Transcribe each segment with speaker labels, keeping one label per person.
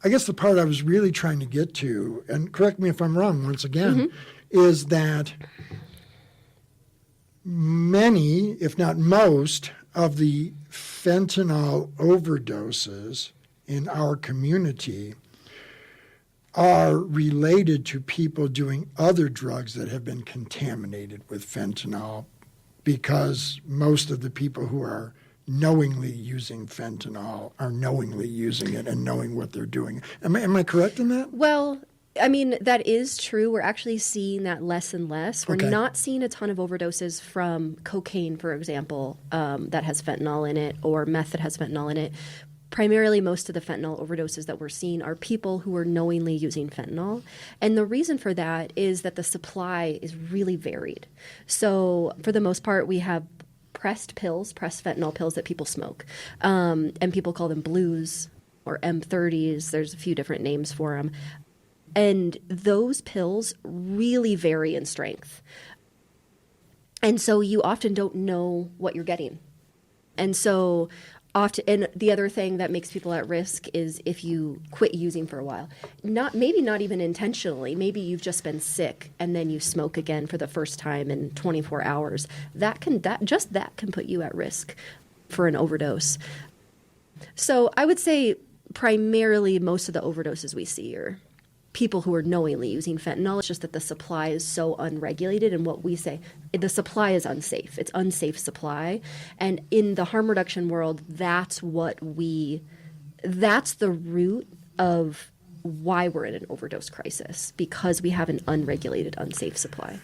Speaker 1: I guess the part I was really trying to get to, and correct me if I'm wrong once again, is that many, if not most, of the fentanyl overdoses in our community are related to people doing other drugs that have been contaminated with fentanyl, because most of the people who are knowingly using fentanyl are knowingly using it and knowing what they're doing. Am I correct in that?
Speaker 2: Well, I mean, that is true. We're actually seeing that less and less. We're not seeing a ton of overdoses from cocaine, for example, that has fentanyl in it, or meth that has fentanyl in it. Primarily, most of the fentanyl overdoses that we're seeing are people who are knowingly using fentanyl. And the reason for that is that the supply is really varied. So for the most part, we have pressed fentanyl pills that people smoke. And people call them blues or M30s. There's a few different names for them. And those pills really vary in strength. And so you often don't know what you're getting. And so often, and the other thing that makes people at risk is if you quit using for a while. Maybe not even intentionally. Maybe you've just been sick and then you smoke again for the first time in 24 hours. That can put you at risk for an overdose. So I would say primarily most of the overdoses we see are people who are knowingly using fentanyl. It's just that the supply is so unregulated, and what we say, the supply is unsafe. It's unsafe supply. And in the harm reduction world, that's the root of why we're in an overdose crisis, because we have an unregulated, unsafe supply.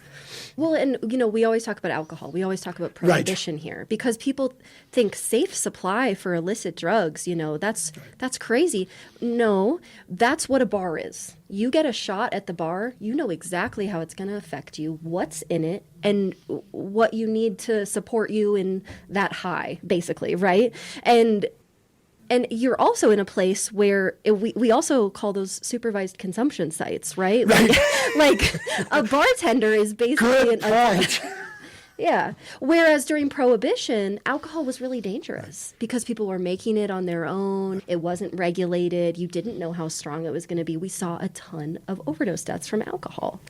Speaker 2: Well, and, we always talk about alcohol. We always talk about prohibition here, because people think safe supply for illicit drugs, that's crazy. No, that's what a bar is. You get a shot at the bar, you know exactly how it's going to affect you, what's in it, and what you need to support you in that high, basically, right? And you're also in a place where we also call those supervised consumption sites, right? Like a bartender is basically Yeah. Whereas during Prohibition, alcohol was really dangerous because people were making it on their own. It wasn't regulated. You didn't know how strong it was going to be. We saw a ton of overdose deaths from alcohol.